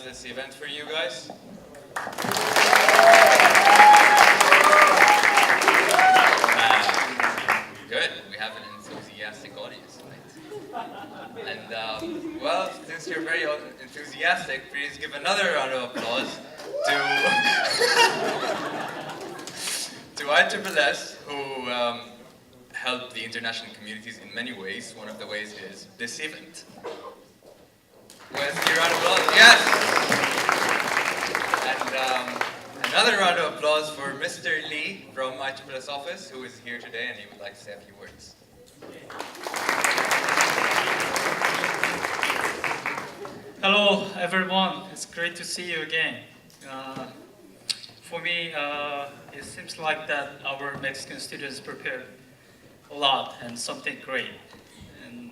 this event for you guys? Good. We have an enthusiastic audience tonight. And, well, since you're very enthusiastic, please give another round of applause to, to ISSS, who help the international communities in many ways. One of the ways is this event. With your round of applause, yes! And another round of applause for Mr. Lee from ISSS office, who is here today and he would like to say a few words. Hello, everyone. It's great to see you again. For me, it seems like that our Mexican students prepared a lot and something great. And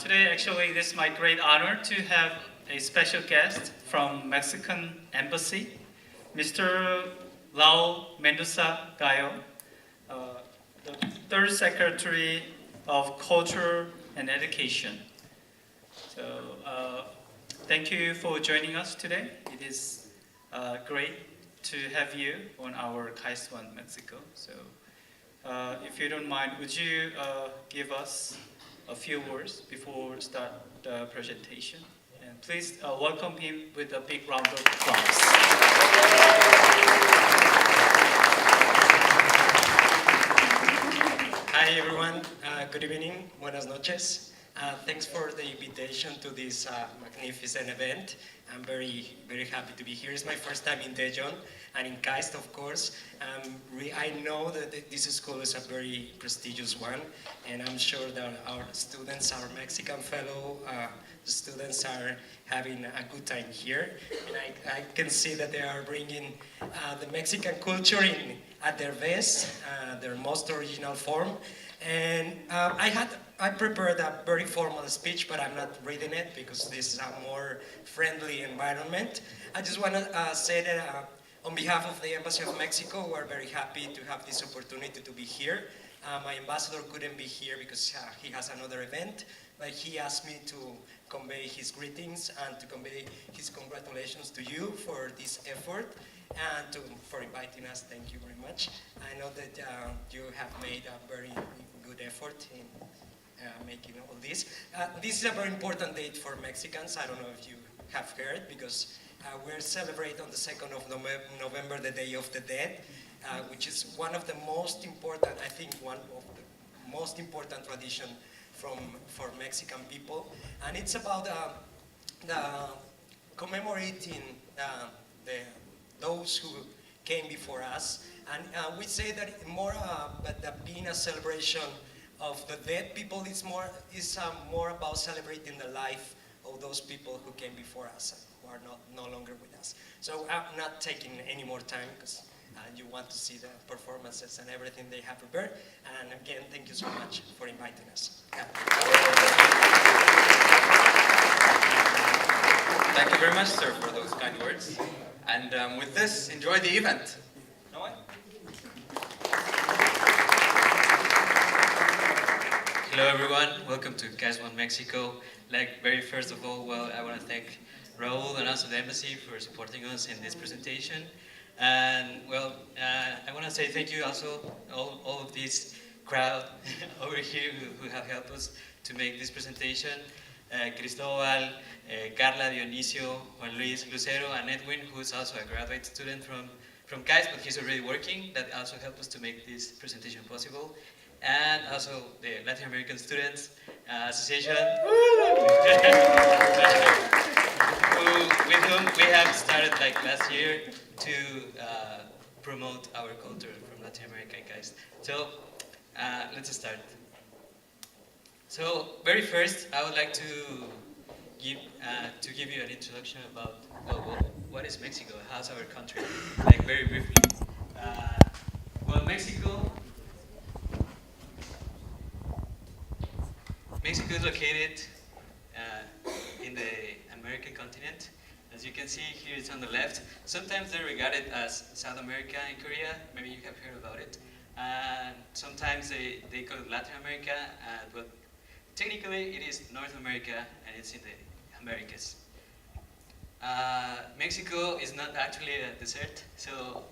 today, actually, this is my great honor to have a special guest from Mexican Embassy, Mr. Lau Mendoza Gallo, the third Secretary of Culture and Education. So, thank you for joining us today. It is great to have you on our KAIST 1 Mexico. So, if you don't mind, would you give us a few words before we start the presentation? And please welcome him with a big round of applause. Hi everyone, good evening, buenas noches. Thanks for the invitation to this magnificent event. I'm very happy to be here. It's my first time in Daejeon and in KAIST, of course. I know that this school is a very prestigious one, and I'm sure that our students, our Mexican fellow students are having a good time here. And I can see that they are bringing the Mexican culture at their best, their most original form. And I prepared a very formal speech, but I'm not reading it because this is a more friendly environment. I just want to say that on behalf of the Embassy of Mexico, we're very happy to have this opportunity to be here. My ambassador couldn't be here because he has another event, but he asked me to convey his greetings and to convey his congratulations to you for this effort and for inviting us. Thank you very much. I know that you have made a very good effort in making all this. This is a very important date for Mexicans. I don't know if you have heard, because we're celebrating on the 2nd of November, the Day of the Dead, which is one of the most important, I think one of the most important tradition for Mexican people. And it's about commemorating those who came before us. And we say that more, but that being a celebration of the dead people is more about celebrating the life of those people who came before us, who are no longer with us. So I'm not taking any more time because you want to see the performances and everything they have prepared. And again, thank you so much for inviting us. Yeah. Thank you very much, sir, for those kind words. And with this, enjoy the event. No way? Hello everyone, welcome to KAIST 1 Mexico. Very first of all, I want to thank Raul and also the embassy for supporting us in this presentation. And I want to say thank you also all of this crowd over here who have helped us to make this presentation. Cristobal, Carla, Dionisio, Juan Luis, Lucero, and Edwin, who is also a graduate student from KAIST, but he's already working. That also helped us to make this presentation possible. And also the Latin American Students Association, with whom we have started last year to promote our culture from Latin America and KAIST. So let's start. So very first, I would like to give you an introduction about what is Mexico, how's our country, very briefly. Mexico is located in the American continent. As you can see here, it's on the left. Sometimes they're regarded as South America and Korea. Maybe you have heard about it. And sometimes they call it Latin America, but technically it is North America and it's in the Americas. Mexico is not actually a desert, so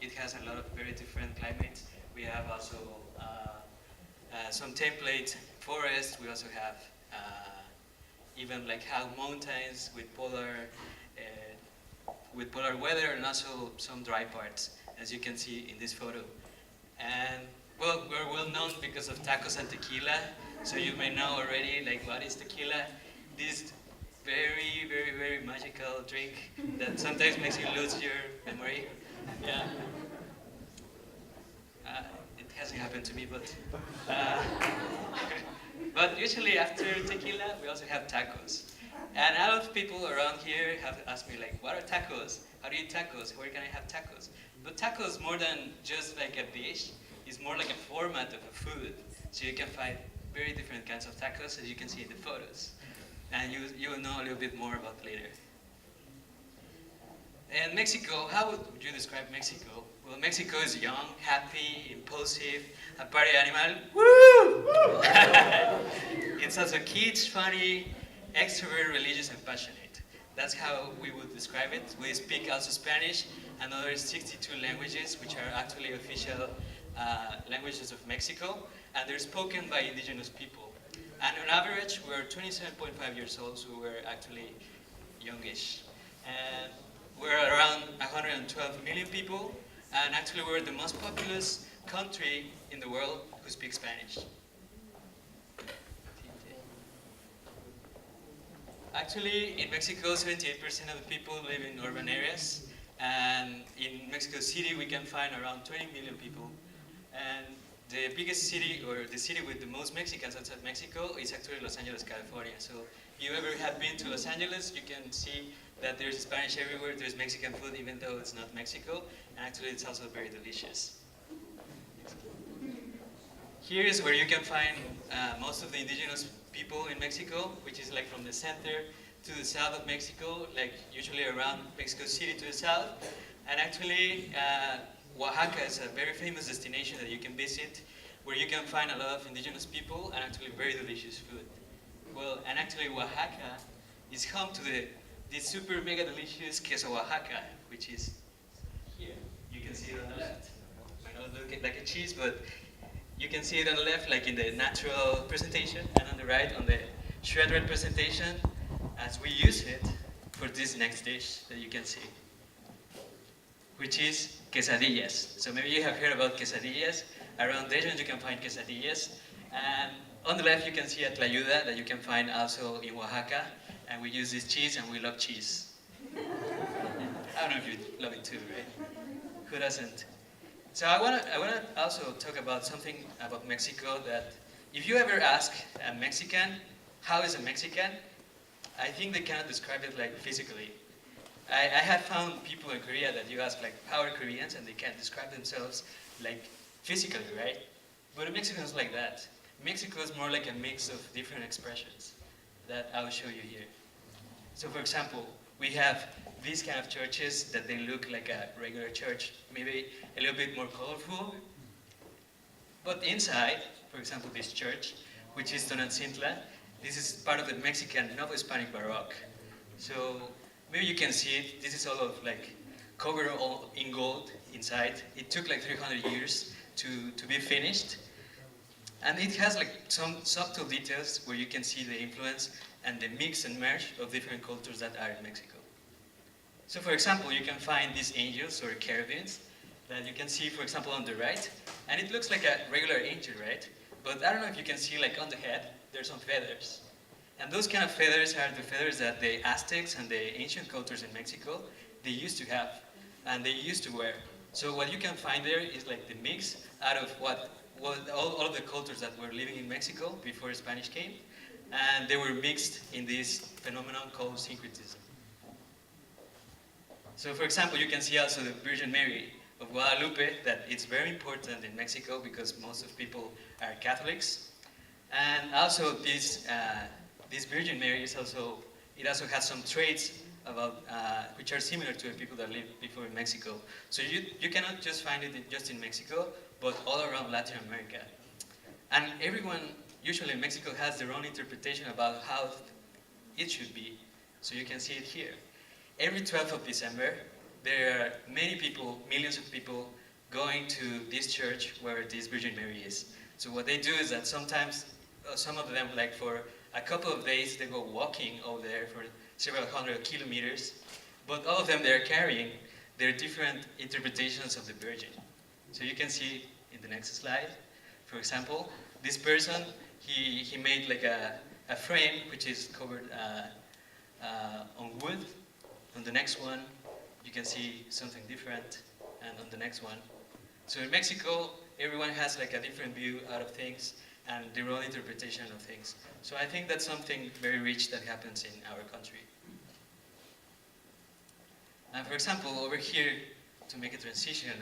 it has a lot of very different climates. We have also some template forests. We also have even like how mountains with polar weather, and also some dry parts, as you can see in this photo. And well, we're well known because of tacos and tequila. So you may know already like what is tequila. This very, very, very magical drink that sometimes makes you lose your memory. Yeah. It hasn't happened to me, uh, but usually after tequila, we also have tacos. And a lot of people around here have asked me like, what are tacos? How do you eat tacos? Where can I have tacos? But tacos, more than just like a dish, is more like a format of a food. So you can find very different kinds of tacos, as you can see in the photos. And you will know a little bit more about later. And Mexico, how would you describe Mexico? Well, Mexico is young, happy, impulsive, a party animal. Woo! It's also kids, funny, extrovert, religious, and passionate. That's how we would describe it. We speak also Spanish and other 62 languages, which are actually official languages of Mexico, and they're spoken by indigenous people. And on average, we're 27.5 years old, so we're actually youngish. And we're around 112 million people, and actually we're the most populous country in the world who speaks Spanish. Actually, in Mexico, 78% of the people live in urban areas, and in Mexico City, we can find around 20 million people. And the biggest city, or the city with the most Mexicans outside Mexico, is actually Los Angeles, California. So if you ever have been to Los Angeles, you can see that there's Spanish everywhere, there's Mexican food, even though it's not Mexico, and actually it's also very delicious. Here is where you can find most of the indigenous people in Mexico, which is like from the center to the south of Mexico, like usually around Mexico City to the south. And actually, Oaxaca is a very famous destination that you can visit, where you can find a lot of indigenous people and actually very delicious food. Well, and actually Oaxaca is home to this super mega delicious queso Oaxaca, which is here. You can see it on the left. Might not look like a cheese, but you can see it on the left, like in the natural presentation, and on the right, on the shredded presentation, as we use it for this next dish that you can see, which is quesadillas. So maybe you have heard about quesadillas. Around regions you can find quesadillas. And on the left you can see a tlayuda that you can find also in Oaxaca. And we use this cheese, and we love cheese. I don't know if you love it too, right? Who doesn't? So I wanna also talk about something about Mexico that if you ever ask a Mexican, how is a Mexican? I think they cannot describe it like physically. I have found people in Korea that you ask like, how are Koreans? And they can't describe themselves like physically, right? But a Mexican is like that. Mexico is more like a mix of different expressions that I'll show you here. So for example, we have these kind of churches that they look like a regular church, maybe a little bit more colorful. But inside, for example, this church, which is Tonantzintla, this is part of the Mexican Novo-Hispanic Baroque. So maybe you can see it. This is all of like covered all in gold inside. It took like 300 years to be finished. And it has like some subtle details where you can see the influence and the mix and merge of different cultures that are in Mexico. So for example, you can find these angels or cherubims that you can see, for example, on the right. And it looks like a regular angel, right? But I don't know if you can see like on the head, there's some feathers. And those kind of feathers are the feathers that the Aztecs and the ancient cultures in Mexico, they used to have and they used to wear. So what you can find there is like the mix out of what all of the cultures that were living in Mexico before Spanish came, and they were mixed in this phenomenon called syncretism. So for example, you can see also the Virgin Mary of Guadalupe, that it's very important in Mexico because most of people are Catholics. And also this Virgin Mary is also, it also has some traits about, which are similar to the people that lived before in Mexico. So you cannot just find it just in Mexico, but all around Latin America. And everyone, usually in Mexico, has their own interpretation about how it should be. So you can see it here. every 12th of December, there are many people, millions of people, going to this church where this Virgin Mary is. So what they do is that sometimes, some of them, like for a couple of days, they go walking over there for several hundred kilometers, but all of them, they're carrying their different interpretations of the Virgin. So you can see in the next slide, for example, this person, he made like a frame which is covered on wood. On the next one, you can see something different, and on the next one. So in Mexico, everyone has like a different view out of things and their own interpretation of things. So I think that's something very rich that happens in our country. And for example, over here, to make a transition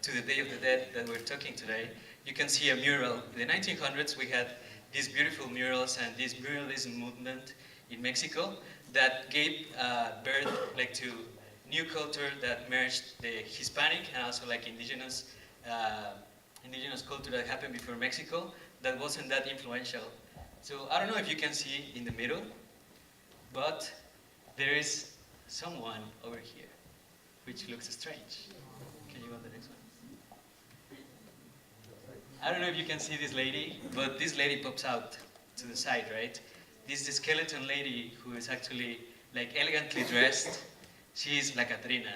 to the Day of the Dead that we're talking today, you can see a mural. In the 1900s, we had these beautiful murals and this muralism movement in Mexico that gave birth like to new culture that merged the Hispanic and also like indigenous culture that happened before Mexico that wasn't that influential. So I don't know if you can see in the middle, but there is someone over here, which looks strange. Can you go on the next one? I don't know if you can see this lady, but this lady pops out to the side, right? This is the skeleton lady who is actually like elegantly dressed. She is La Catrina,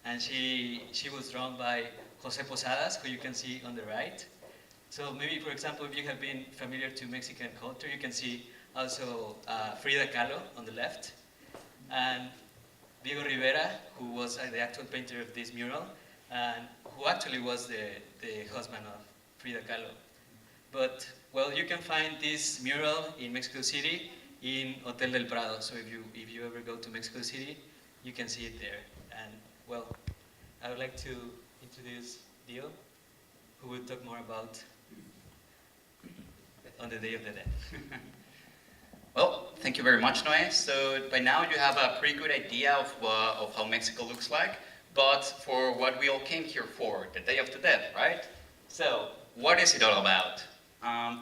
and she was drawn by José Posadas, who you can see on the right. So maybe, for example, if you have been familiar to Mexican culture, you can see also Frida Kahlo on the left, and Diego Rivera, who was the actual painter of this mural, and who actually was the husband of Frida Kahlo. But, well, you can find this mural in Mexico City in Hotel del Prado. So if you ever go to Mexico City, you can see it there. And, well, I would like to introduce Dio, who will talk more about on the Day of the Dead. Well, thank you very much, Noé. So by now you have a pretty good idea of how Mexico looks like, but for what we all came here for, the Day of the Dead, right? So what is it all about?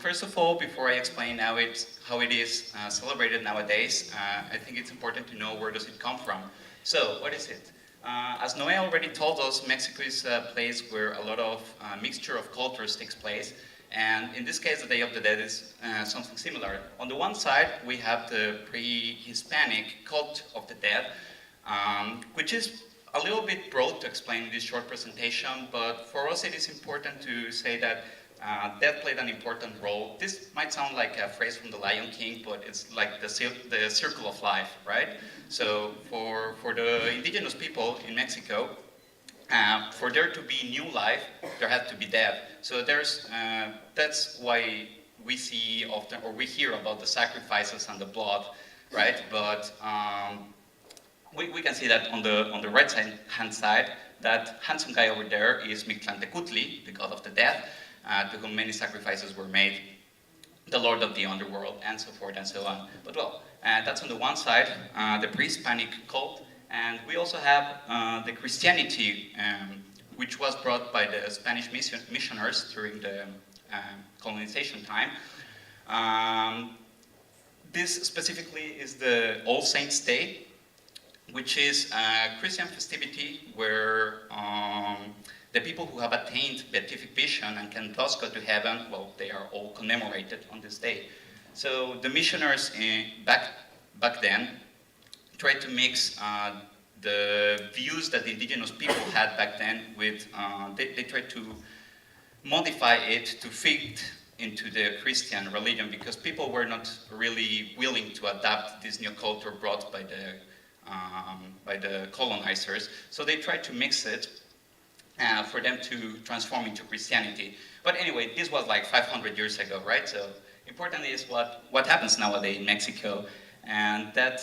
First of all, before I explain how it is celebrated nowadays, I think it's important to know where does it come from. So what is it? As Noé already told us, Mexico is a place where a lot of mixture of cultures takes place. And in this case, the Day of the Dead is something similar. On the one side, we have the pre-Hispanic cult of the dead, which is a little bit broad to explain in this short presentation, but for us it is important to say that death played an important role. This might sound like a phrase from The Lion King, but it's like the circle of life, right? So for the indigenous people in Mexico, for there to be new life, there had to be death. So that's why we see often, or we hear about the sacrifices and the blood, right? But we can see that on the right hand side, that handsome guy over there is Mictlantecutli, the god of the death, to whom many sacrifices were made, the lord of the underworld, and so forth and so on. But well, that's on the one side, the pre-Hispanic cult. And we also have the Christianity, which was brought by the Spanish missionaries during the colonization time. This specifically is the All Saints' Day, which is a Christian festivity where the people who have attained beatific vision and can thus go to heaven, well, they are all commemorated on this day. So the missionaries back then tried to mix the views that the indigenous people had back then with, they tried to modify it to fit into the Christian religion because people were not really willing to adapt this new culture brought by the colonizers. So they tried to mix it for them to transform into Christianity. But anyway, this was like 500 years ago, right? So important is what happens nowadays in Mexico. And that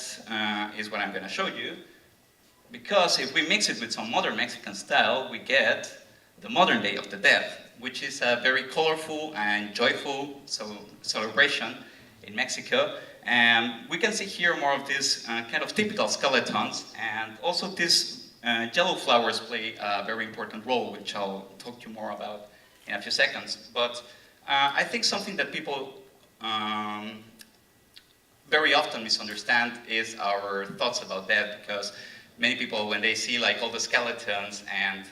is what I'm going to show you. Because if we mix it with some modern Mexican style, we get the modern Day of the Dead, which is a very colorful and joyful celebration in Mexico. And we can see here more of these kind of typical skeletons. And also these yellow flowers play a very important role, which I'll talk to you more about in a few seconds. But I think something that people very often misunderstand is our thoughts about death, because many people, when they see like all the skeletons and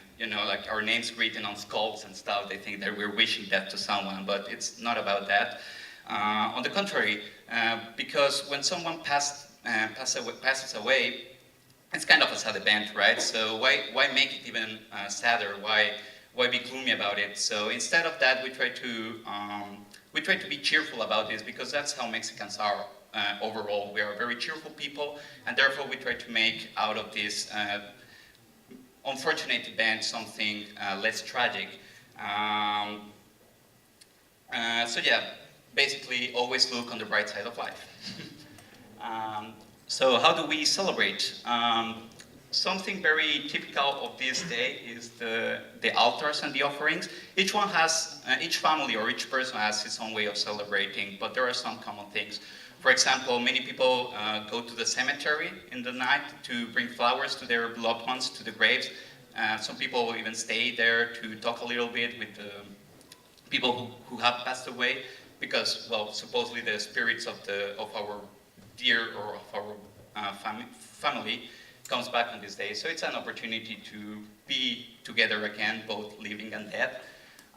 like our names written on skulls and stuff, they think that we're wishing death to someone, but it's not about that. On the contrary, because when someone passes away, it's kind of a sad event, right? So why make it even sadder? Why be gloomy about it? So instead of that, we try to be cheerful about this, because that's how Mexicans are overall. We are very cheerful people, and therefore we try to make out of this unfortunate event something less tragic. So yeah, basically always look on the bright side of life. So how do we celebrate? Something very typical of this day is the altars and the offerings. Each one has, each family or each person has his own way of celebrating, but there are some common things. For example, many people go to the cemetery in the night to bring flowers to their loved ones, to the graves. Some people even stay there to talk a little bit with the people who have passed away, because, well, supposedly the spirits of our dear or of our family comes back on this day. So it's an opportunity to be together again, both living and dead.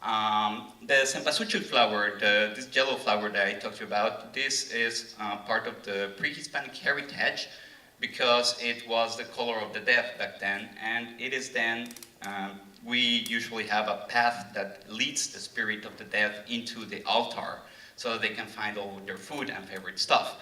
The cempasúchil flower, this yellow flower that I talked to you about, this is part of the pre-Hispanic heritage, because it was the color of the death back then, and it is then, we usually have a path that leads the spirit of the death into the altar, so that they can find all their food and favorite stuff.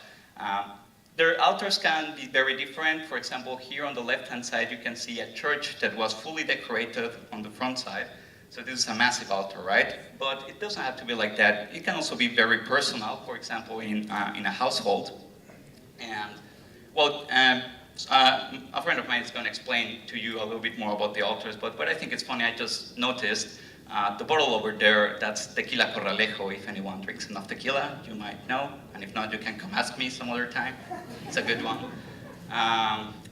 Their altars can be very different. For example, here on the left-hand side, you can see a church that was fully decorated on the front side. So this is a massive altar, right? But it doesn't have to be like that. It can also be very personal, for example, in a household. And, well, a friend of mine is going to explain to you a little bit more about the altars, but I think it's funny, I just noticed the bottle over there, that's tequila corralejo. If anyone drinks enough tequila, you might know. And if not, you can come ask me some other time. It's a good one.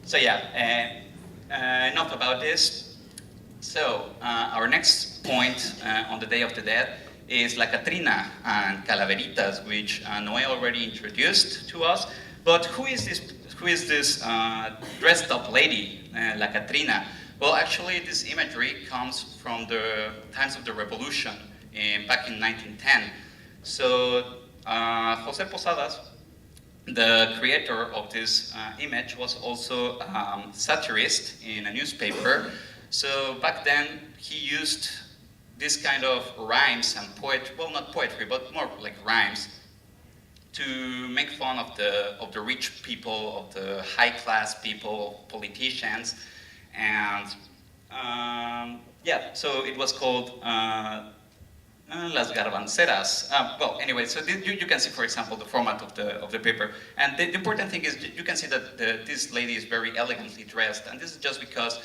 So yeah, enough about this. So our next point on the Day of the Dead is La Catrina and Calaveritas, which Noé already introduced to us. But who is this dressed up lady, La Catrina? Well, actually, this imagery comes from the times of the Revolution back in 1910. So José Posadas, the creator of this image, was also satirist in a newspaper. So back then, he used this kind of rhymes and poetry, well, not poetry, but more like rhymes, to make fun of the rich people, of the high-class people, politicians. And yeah, so it was called Las Garbanceras. Well, anyway, so you can see, for example, the format of the paper. And the important thing is you can see that this lady is very elegantly dressed. And this is just because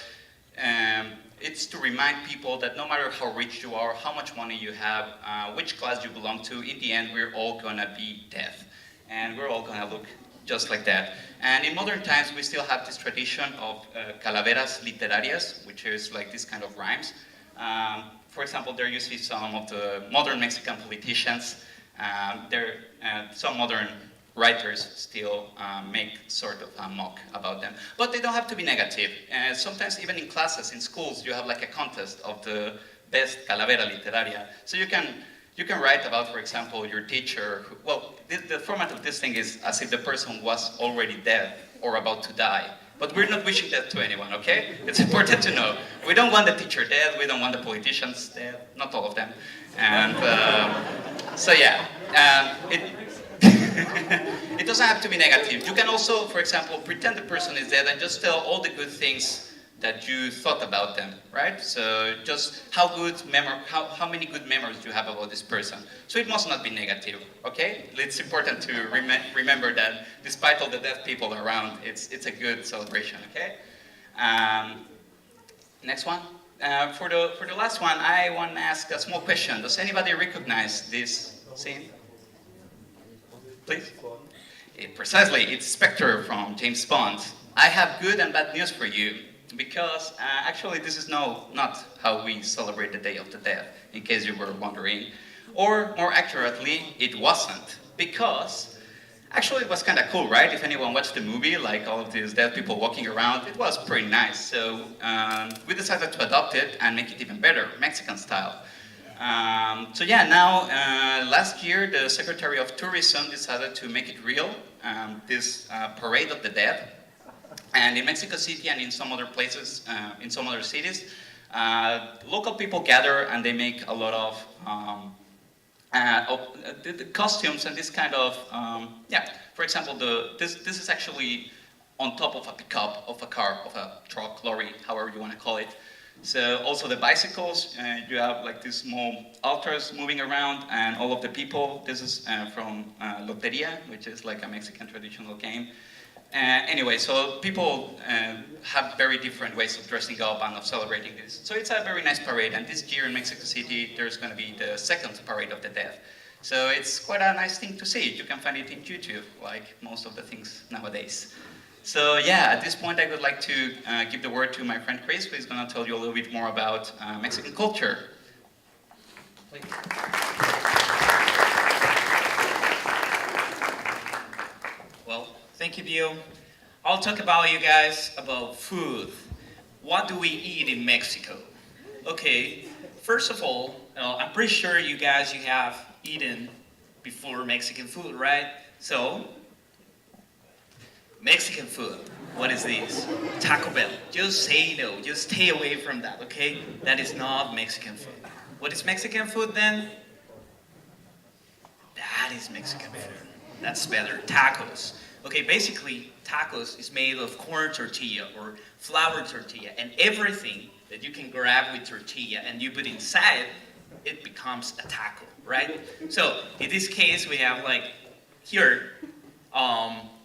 it's to remind people that no matter how rich you are, how much money you have, which class you belong to, in the end, we're all gonna be death. And we're all gonna look just like that. And in modern times, we still have this tradition of calaveras literarias, which is like this kind of rhymes. For example, there you see some of the modern Mexican politicians. Some modern writers still make sort of a mock about them. But they don't have to be negative. Sometimes even in classes, in schools, you have like a contest of the best calavera literaria. So you can write about, for example, your teacher. Well, the format of this thing is as if the person was already dead or about to die. But we're not wishing that to anyone, okay? It's important to know. We don't want the teacher dead, we don't want the politicians dead, not all of them. And so yeah, it doesn't have to be negative. You can also, for example, pretend the person is dead and just tell all the good things that you thought about them, right? So just how many good memories do you have about this person? So it must not be negative, okay? It's important to remember that despite all the dead people around, it's a good celebration, okay? Next one. For the last one, I want to ask a small question. Does anybody recognize this scene? Please. Precisely, it's Spectre from James Bond. I have good and bad news for you. Because actually this is not how we celebrate the Day of the Dead, in case you were wondering. Or more accurately, it wasn't. Because Actually, it was kind of cool, right? If anyone watched the movie, like all of these dead people walking around, it was pretty nice. So we decided to adopt it and make it even better, Mexican style. So yeah, now last year the Secretary of Tourism decided to make it real, this Parade of the Dead. And in Mexico City and in some other places, in some other cities, local people gather and they make a lot of the costumes and this kind of, yeah, for example, this is actually on top of a pickup, of a car, of a truck, lorry, however you want to call it. So also the bicycles, you have like these small altars moving around, and all of the people, this is from Loteria, which is like a Mexican traditional game. Anyway, so people have very different ways of dressing up and of celebrating this. So it's a very nice parade, and this year in Mexico City, there's going to be the second Parade of the Dead. So it's quite a nice thing to see. You can find it in YouTube, like most of the things nowadays. So yeah, at this point I would like to give the word to my friend Chris, who is going to tell you a little bit more about Mexican culture. Well, thank you, Dio. I'll talk about you guys about food. What do we eat in Mexico? Okay, first of all, I'm pretty sure you have eaten before Mexican food, right? So, Mexican food. What is this? Taco Bell. Just say no. Just stay away from that, okay? That is not Mexican food. What is Mexican food then? That is Mexican food. That's better. Tacos. Okay, basically, tacos is made of corn tortilla or flour tortilla, and everything that you can grab with tortilla and you put inside, it becomes a taco, right? So, in this case, we have like here,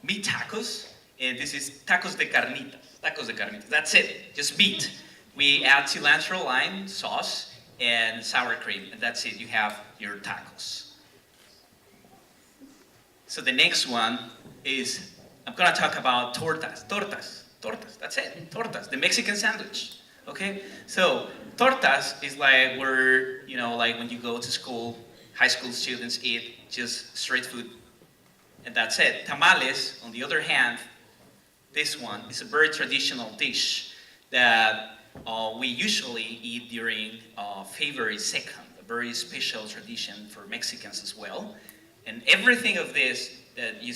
meat tacos, and this is tacos de carnitas, that's it, just meat. We add cilantro, lime, sauce, and sour cream, and that's it, you have your tacos. So the next one is, I'm gonna talk about tortas, that's it, tortas, the Mexican sandwich, okay? So, tortas is like where, like when you go to school, high school students eat just straight food, and that's it. Tamales, on the other hand, this one is a very traditional dish that we usually eat during February 2nd, a very special tradition for Mexicans as well. And everything of this that you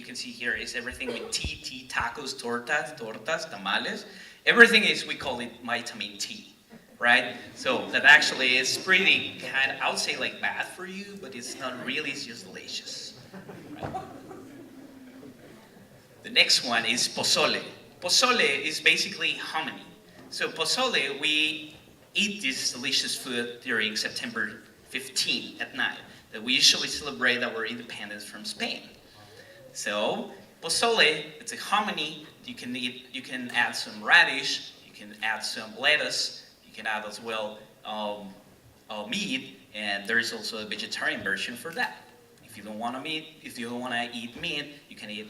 can see here is everything with T, tacos, tortas, tamales. Everything is, we call it vitamin T, right? So that actually is pretty I would say like bad for you, but it's not really, it's just delicious. Right? The next one is pozole. Pozole is basically hominy. So pozole, we eat this delicious food during September 15 at night. That we usually celebrate our independence from Spain. So, pozole, it's a hominy. You can add some radish, you can add some lettuce, you can add as well meat, and there is also a vegetarian version for that. If you don't want to eat meat, you can eat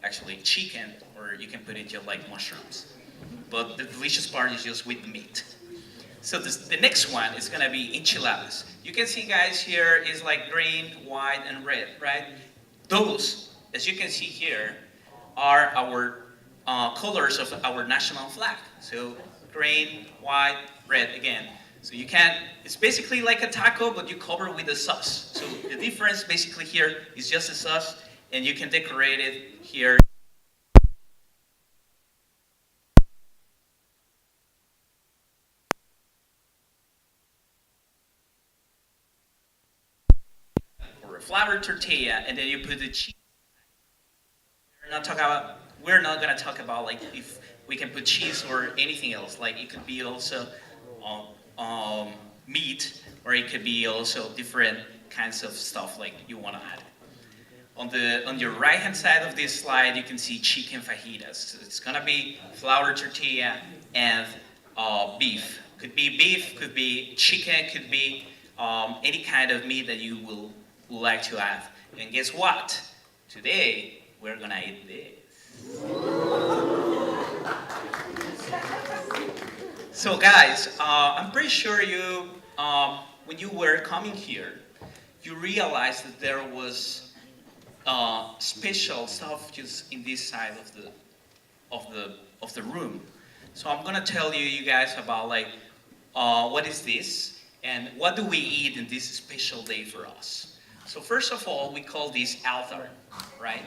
actually chicken, or you can put it just like mushrooms. But the delicious part is just with the meat. So the next one is gonna be enchiladas. You can see, guys, here is like green, white, and red, right? Those, as you can see here, are our colors of our national flag. So green, white, red again. So it's basically like a taco, but you cover with a sauce. So the difference basically here is just a sauce, and you can decorate it here. Flour tortilla, and then you put the cheese. We're not gonna talk about like if we can put cheese or anything else. Like it could be also meat, or it could be also different kinds of stuff like you want to add. On your right hand side of this slide, you can see chicken fajitas. So it's gonna be flour tortilla and beef. Could be beef, could be chicken, could be any kind of meat that you will like to add. And guess what? Today, we're gonna eat this. So guys, I'm pretty sure you, when you were coming here, you realized that there was special stuff just in this side of the room. So I'm gonna tell you guys about like what is this and what do we eat in this special day for us. So first of all, we call this altar, right?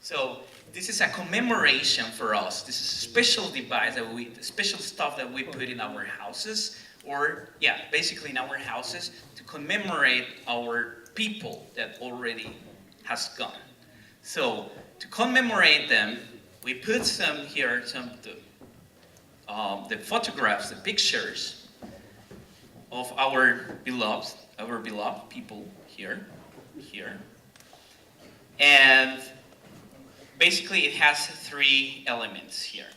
So this is a commemoration for us. This is a special device special stuff that we put in our houses, or yeah, basically in our houses to commemorate our people that already has gone. So to commemorate them, we put some here, some of the photographs, the pictures of our beloved people here, and basically it has three elements here.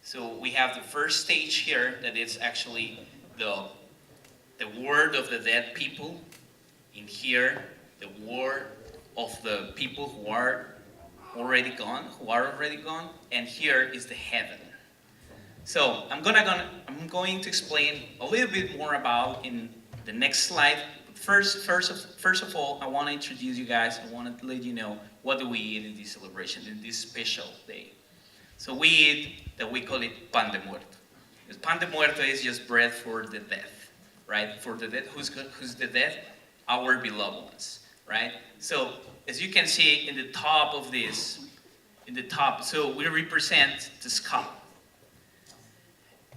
So we have the first stage here that is actually the word of the dead people. In here, the word of the people who are already gone, and here is the heaven. So I'm going to explain a little bit more about in the next slide. First of all, I want to introduce you guys. I want to let you know what do we eat in this celebration, in this special day. So we eat that we call it pan de muerto. Because pan de muerto is just bread for the dead, right? For the dead, who's the dead? Our beloved ones, right? So as you can see in the top of this, so we represent the skull.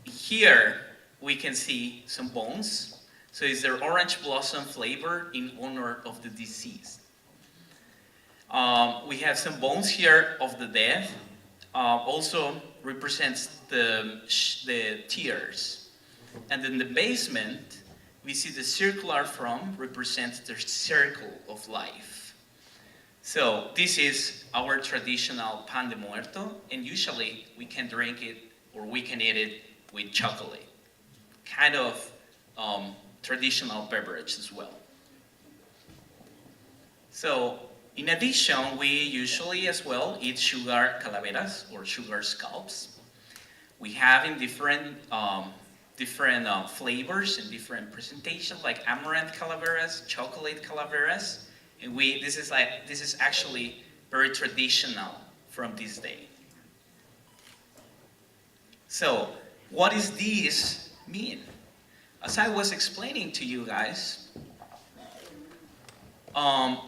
Here we can see some bones. So it's their orange blossom flavor in honor of the deceased. We have some bones here of the dead. Also represents the tears. And in the basement, we see the circular from represents the circle of life. So this is our traditional pan de muerto, and usually we can drink it or we can eat it with chocolate. Kind of traditional beverage as well. So in addition, we usually as well eat sugar calaveras or sugar scalps. We have in different flavors and different presentations, like amaranth calaveras, chocolate calaveras, and this is actually very traditional from this day. So what does this mean? As I was explaining to you guys,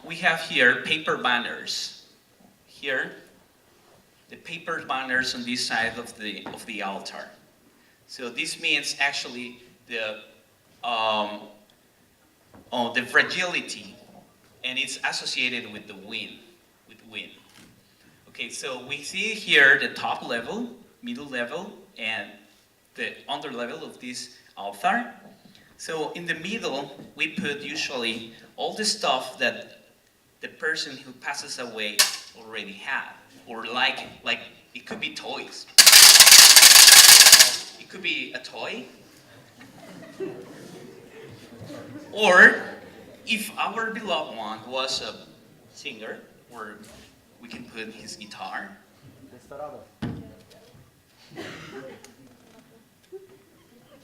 we have here paper banners. Here, the paper banners on this side of the altar. So this means actually the fragility, and it's associated with the wind, Okay, so we see here the top level, middle level, and the under level of this altar. So in the middle, we put usually all the stuff that the person who passes away already had, or like it could be toys. It could be a toy, or if our beloved one was a singer, or we can put his guitar.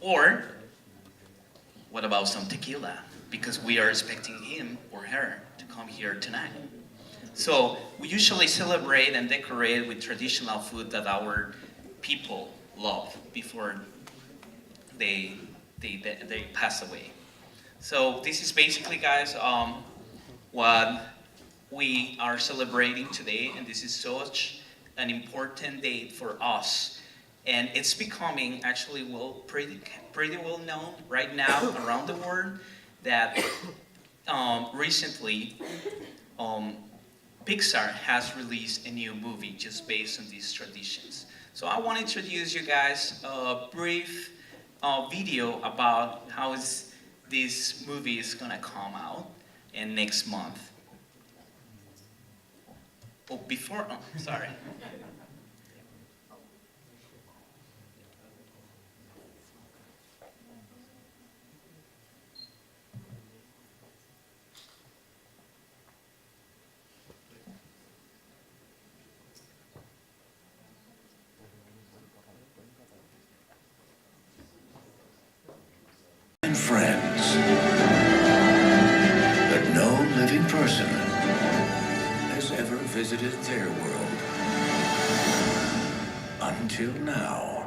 Or what about some tequila? Because we are expecting him or her to come here tonight. So we usually celebrate and decorate with traditional food that our people love before they pass away. So this is basically, guys, what we are celebrating today, and this is such an important date for us. And it's becoming actually pretty well known right now around the world that recently Pixar has released a new movie just based on these traditions. So I want to introduce you guys a brief video about how this movie is gonna come out in next month. Oh, sorry. Friends, but no living person has ever visited their world. Until now.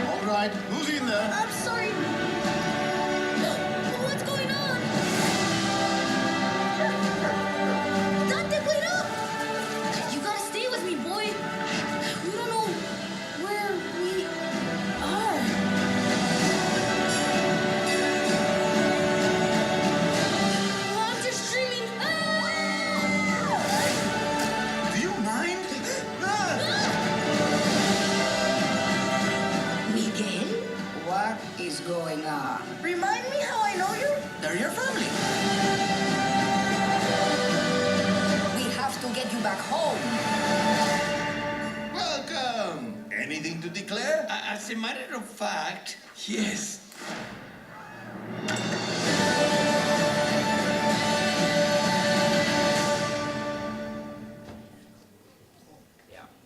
All right, who's in there? I'm sorry. What's going on? Dante, wait up! You gotta stay with me, boy. We don't know where we are. I'm just dreaming. Do you mind? Miguel? What is going on? Remind me how I know you? They're your family. We have to get you back home. Welcome. Anything to declare? As a matter of fact, yes.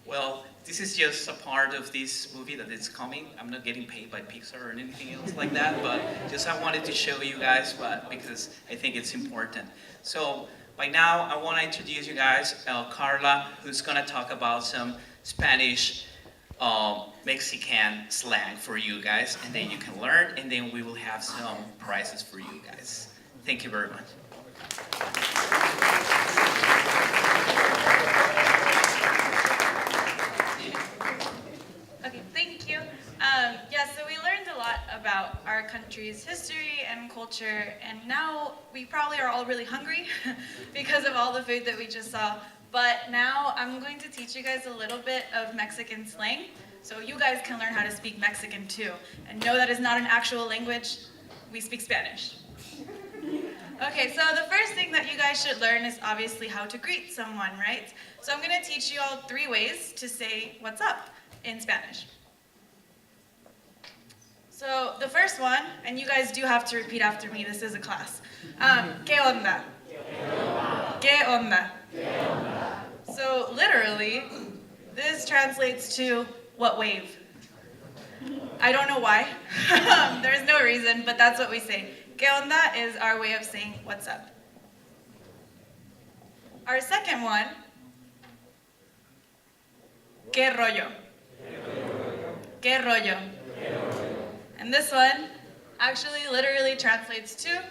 Well, this is just a part of this movie that is coming. I'm not getting paid by Pixar or anything else like that, but just I wanted to show you guys what, because I think it's important. So by now, I want to introduce you guys Carla, who's going to talk about some Spanish Mexican slang for you guys, and then you can learn, and then we will have some prizes for you guys. Thank you very much. Okay, thank you. Yeah, so we learned a lot about our country's history and culture, and now we probably are all really hungry because of all the food that we just saw. But now I'm going to teach you guys a little bit of Mexican slang, so you guys can learn how to speak Mexican too. And no, that is not an actual language. We speak Spanish. Okay, so the first thing that you guys should learn is obviously how to greet someone, right? So I'm going to teach you all 3 ways to say what's up in Spanish. So the first one, and you guys do have to repeat after me, this is a class. ¿Qué onda? ¿Qué onda? So literally, this translates to what wave? I don't know why. There's no reason, but that's what we say. ¿Qué onda is our way of saying what's up. Our second one, ¿Qué rollo? ¿Qué rollo? And this one actually literally translates to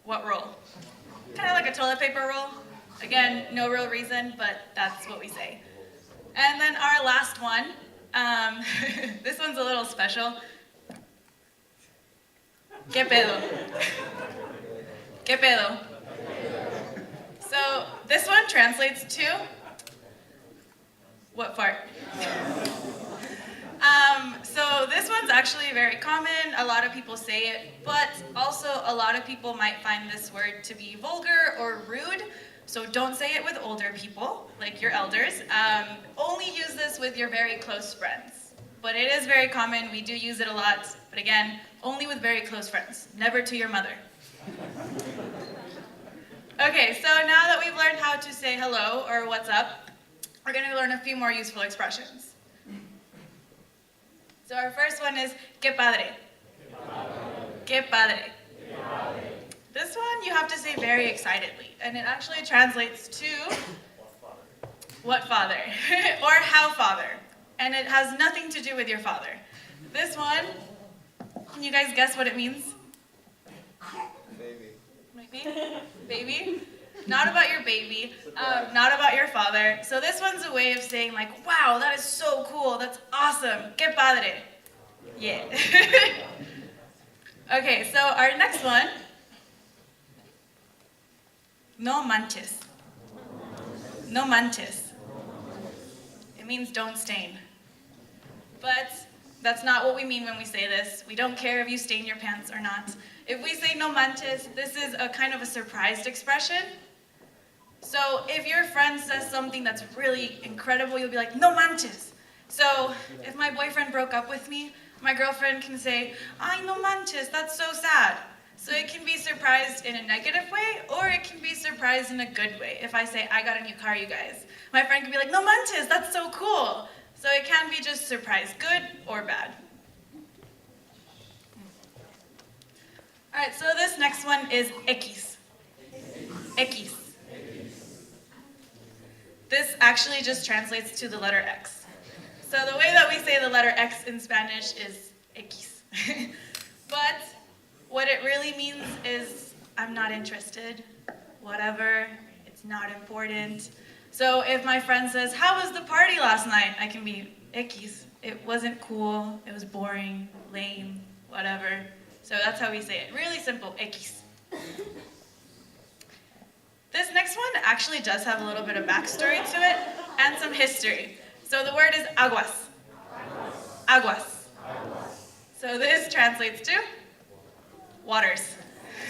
what roll? Kind of like a toilet paper roll. Again, no real reason, but that's what we say. And then our last one, this one's a little special. ¿Qué pedo? ¿Qué pedo? So this one translates to what fart? So this one's actually very common. A lot of people say it, but also a lot of people might find this word to be vulgar or rude. So don't say it with older people, like your elders. Only use this with your very close friends. But it is very common. We do use it a lot. But again, only with very close friends. Never to your mother. Okay, so now that we've learned how to say hello or what's up, we're going to learn a few more useful expressions. So our first one is, qué padre. Qué padre. This one you have to say very excitedly, and it actually translates to what father, or how father, and it has nothing to do with your father. This one, can you guys guess what it means? Baby. Maybe? Baby? Not about your baby, not about your father. So this one's a way of saying like, wow, that is so cool, that's awesome, qué padre. Yeah. Okay, so our next one, no manches. No manches. It means don't stain. But that's not what we mean when we say this. We don't care if you stain your pants or not. If we say no manches, this is a kind of a surprised expression. So if your friend says something that's really incredible, you'll be like, no manches. So if my boyfriend broke up with me, my girlfriend can say, ay, no manches, that's so sad. So it can be surprised in a negative way, or it can be surprised in a good way. If I say, I got a new car, you guys. My friend can be like, no manches, that's so cool. So it can be just surprised, good or bad. All right, so this next one is X. X. This actually just translates to the letter X. So the way that we say the letter X in Spanish is X. But what it really means is I'm not interested, whatever, it's not important. So if my friend says, how was the party last night? I can be X. It wasn't cool, it was boring, lame, whatever. So that's how we say it. Really simple, X. This next one actually does have a little bit of backstory to it and some history. So the word is aguas. Aguas. So this translates to waters.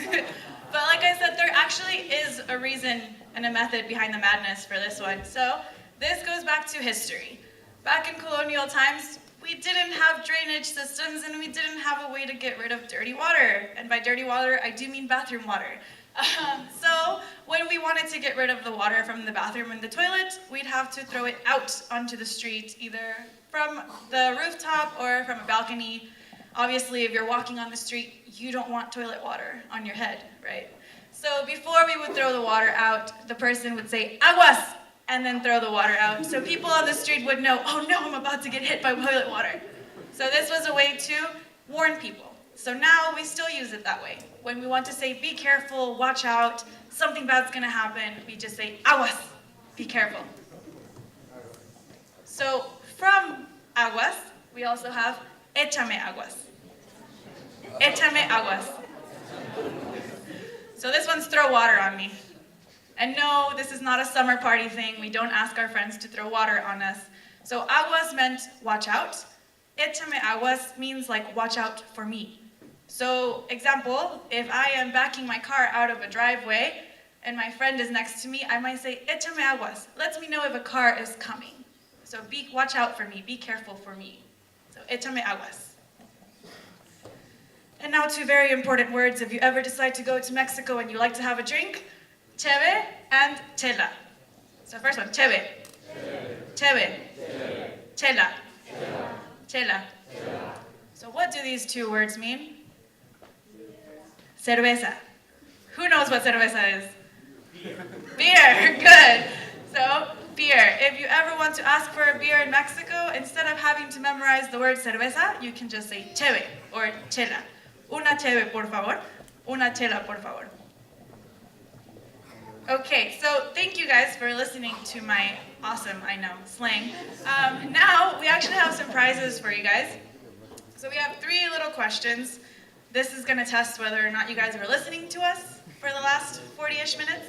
But like I said, there actually is a reason and a method behind the madness for this one. So this goes back to history. Back in colonial times, we didn't have drainage systems and we didn't have a way to get rid of dirty water. And by dirty water, I do mean bathroom water. So when we wanted to get rid of the water from the bathroom and the toilet, we'd have to throw it out onto the street, either from the rooftop or from a balcony. Obviously, if you're walking on the street, you don't want toilet water on your head, right? So before we would throw the water out, the person would say, aguas, and then throw the water out. So people on the street would know, oh no, I'm about to get hit by toilet water. So this was a way to warn people. So now we still use it that way. When we want to say, be careful, watch out, something bad's gonna happen, we just say, aguas, be careful. So from aguas, we also have échame aguas. Échame aguas. So this one's throw water on me. And no, this is not a summer party thing. We don't ask our friends to throw water on us. So aguas meant watch out. Échame aguas means like watch out for me. So example, if I am backing my car out of a driveway and my friend is next to me, I might say, échame aguas. Let me know if a car is coming. So watch out for me, be careful for me. So échame aguas. And now two very important words. If you ever decide to go to Mexico and you like to have a drink, cheve and chela. So first one, cheve. Cheve. Chela. Chela. So what do these two words mean? Cerveza. Who knows what cerveza is? Beer. Good. So beer. If you ever want to ask for a beer in Mexico, instead of having to memorize the word cerveza, you can just say cheve or chela. Una cheve, por favor. Una chela, por favor. Okay, so thank you guys for listening to my awesome, I know, slang. Now, we actually have some prizes for you guys. So we have 3 little questions. This is going to test whether or not you guys were listening to us for the last 40-ish minutes.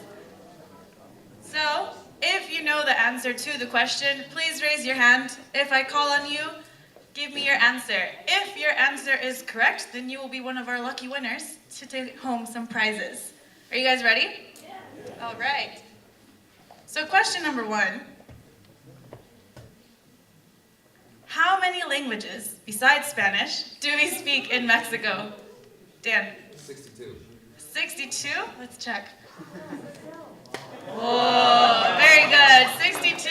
So, if you know the answer to the question, please raise your hand. If I call on you, give me your answer. If your answer is correct, then you will be one of our lucky winners to take home some prizes. Are you guys ready? Yeah. All right. So question number 1. How many languages, besides Spanish, do we speak in Mexico? Dan? 62. 62? Let's check. Whoa, very good. 62.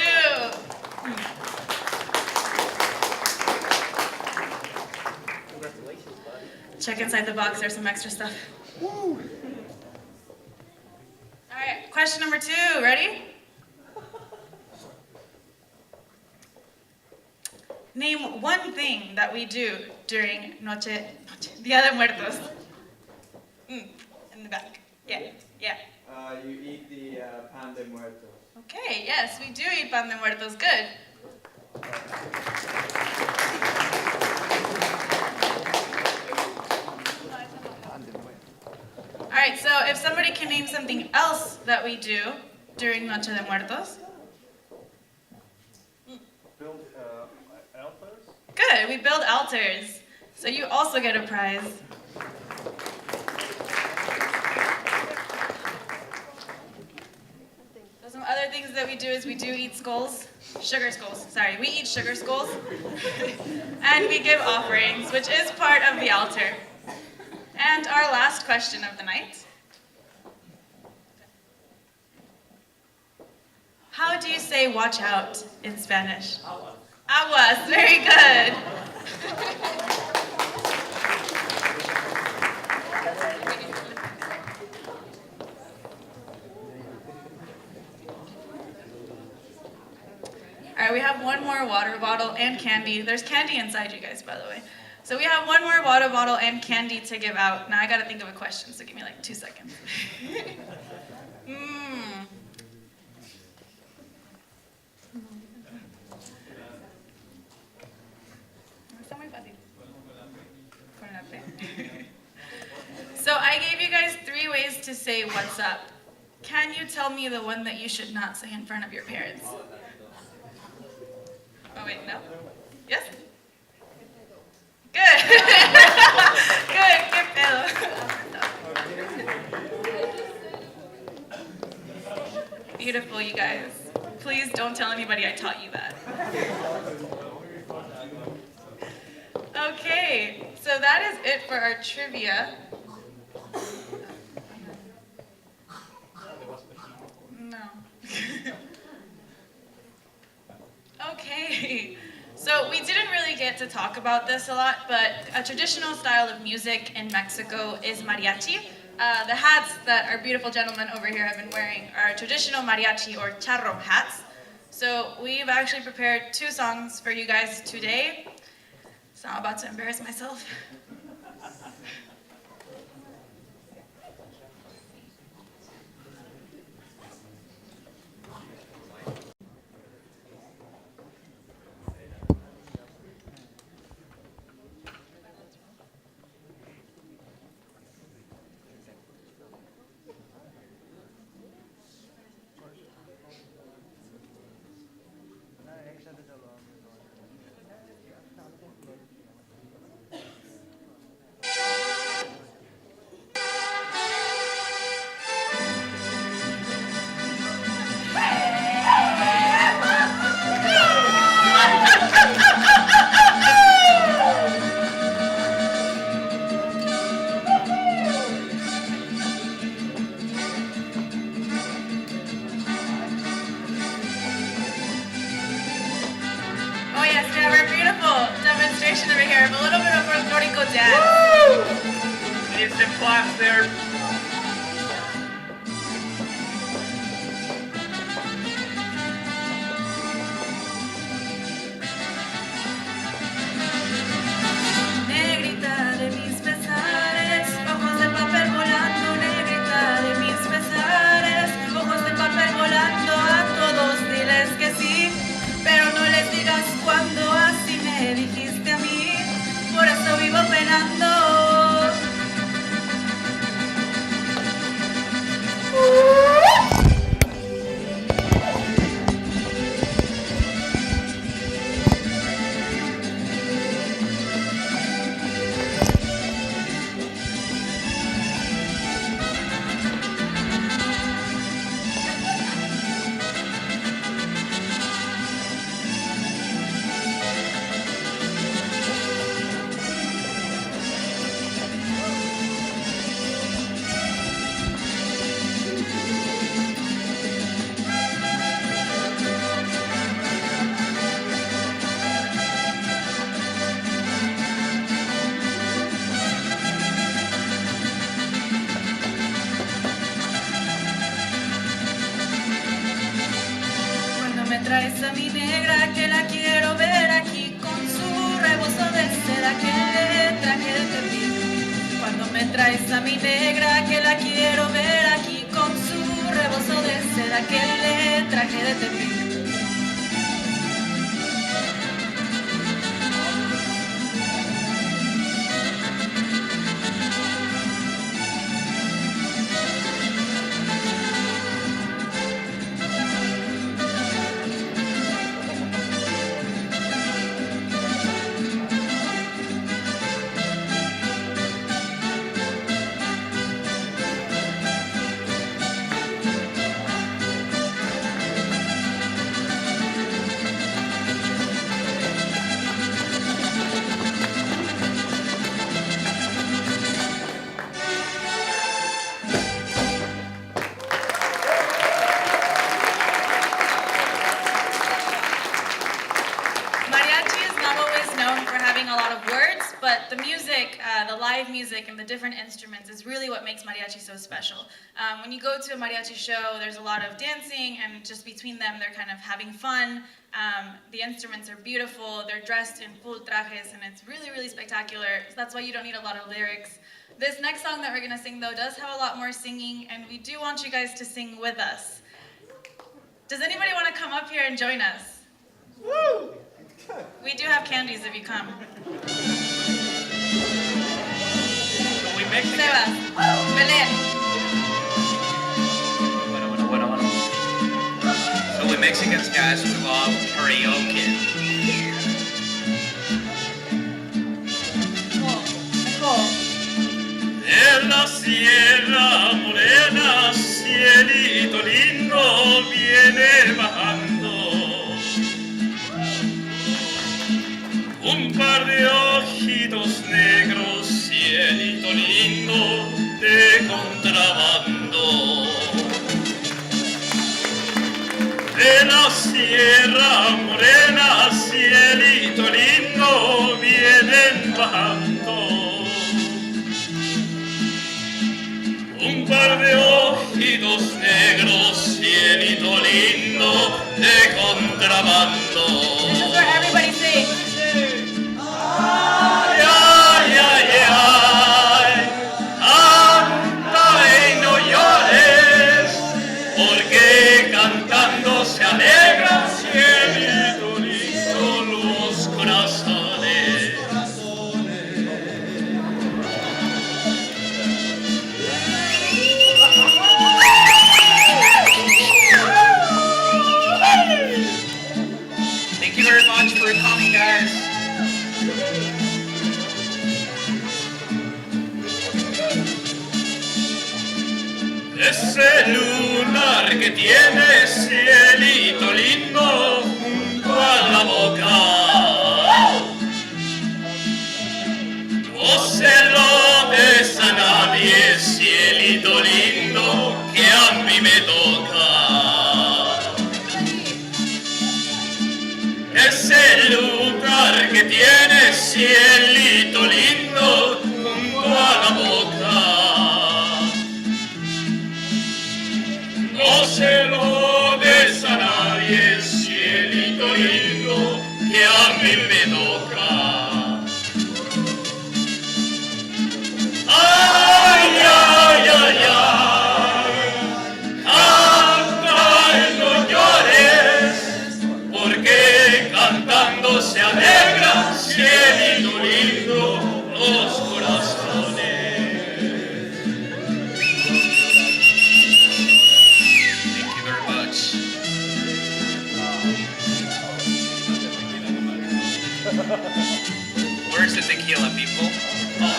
Congratulations, buddy. Check inside the box, there's some extra stuff. Woo. All right, question number 2, ready? Name one thing that we do during Dia de Muertos. In the back. Yeah. You eat the pan de muertos. Okay, yes, we do eat pan de muertos. Good. All right, so if somebody can name something else that we do during Noche de Muertos. Build altars? Good, we build altars. So you also get a prize. So some other things that we do is we do eat skulls. Sugar skulls, sorry. We eat sugar skulls. And we give offerings, which is part of the altar. And our last question of the night. How do you say watch out in Spanish? Aguas, very good. All right, we have one more water bottle and candy. There's candy inside you guys, by the way. So we have one more water bottle and candy to give out. Now I gotta think of a question, so give me like 2 seconds. Está muy fácil. So I gave you guys 3 ways to say what's up. Can you tell me the one that you should not say in front of your parents? Oh wait, no? Yes? Good. Good, qué pedo. Beautiful, you guys. Please don't tell anybody I taught you that. Okay, so that is it for our trivia. No. Okay, so we didn't really get to talk about this a lot, but a traditional style of music in Mexico is mariachi. The hats that our beautiful gentlemen over here have been wearing are traditional mariachi or charro hats. So we've actually prepared 2 songs for you guys today. So I'm about to embarrass myself. Oh yes, we have our beautiful demonstration over here of a little bit of folklorico dance. Woo! Need some claps there. Negrita de mis pesares, ojos de papel volando, negrita de mis pesares, ojos de papel volando, a todos diles que sí, pero no les digas cuando así me dijiste a mí, por eso vivo penando. Cuando me traes a mi negra que la quiero ver aquí con su rebozo de seda que le traje de Tepic. Cuando me traes a mi negra que la quiero ver aquí con su rebozo de seda que le traje de Tepic. But the music, the live music and the different instruments is really what makes mariachi so special. When you go to a mariachi show, there's a lot of dancing, and just between them, they're kind of having fun. The instruments are beautiful, they're dressed in full trajes, and it's really, really spectacular. So that's why you don't need a lot of lyrics. This next song that we're gonna sing, though, does have a lot more singing, and we do want you guys to sing with us. Does anybody want to come up here and join us? Woo! We do have candies if you come. So we Mexican. Sebas, Belén. Bueno. So we Mexicans, guys, we love karaoke. En la Sierra Morena, cielito lindo viene bajando. Un par de ojitos negros, cielito lindo de contrabando. De la Sierra Morena, cielito lindo vienen bajando. Un par de ojitos negros, cielito lindo de contrabando. This is where everybody sings. Ay, ay, ay, ay, canta y no llores, porque cantando se alegran, cielito lindo, los corazones. Thank you very much for coming, guys. Ese lunar que tiene cielito lindo junto a la boca, no se lo des a nadie, cielito lindo que a mí me toca. Ese lunar que tiene cielito lindo junto a la boca, no se lo des a nadie, cielito lindo, que a mí me toca. Ay, ay, ay, ay, canta y no llores, porque cantando se alegra, cielito lindo, los corazones. Thank you very much. Where's the tequila, people? Oh.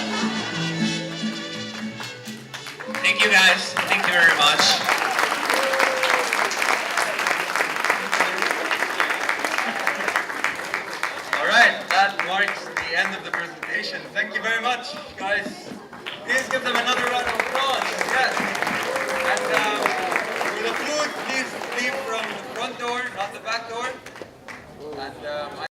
Thank you, guys. Thank you very much. All right, that marks the end of the presentation. Thank you very much, guys. Please give them another round of applause. Yes. And for the food, please leave from the front door, not the back door. And